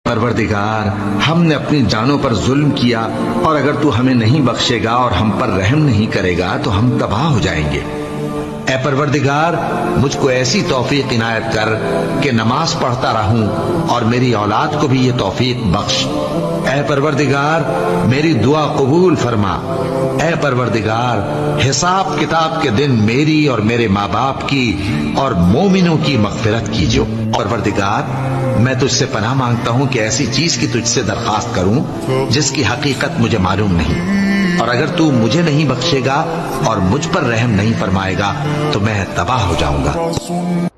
پروردگار ہم نے اپنی جانوں پر ظلم کیا، اور اگر تو ہمیں نہیں بخشے گا اور ہم پر رحم نہیں کرے گا تو ہم تباہ ہو جائیں گے۔ اے پروردگار مجھ کو ایسی توفیق عنایت کر کہ نماز پڑھتا رہوں، اور میری اولاد کو بھی یہ توفیق بخش۔ اے پروردگار میری دعا قبول فرما۔ اے پروردگار حساب کتاب کے دن میری اور میرے ماں باپ کی اور مومنوں کی مغفرت کیجو۔ پروردگار میں تجھ سے پناہ مانگتا ہوں کہ ایسی چیز کی تجھ سے درخواست کروں جس کی حقیقت مجھے معلوم نہیں، اور اگر تو مجھے نہیں بخشے گا اور مجھ پر رحم نہیں فرمائے گا تو میں تباہ ہو جاؤں گا۔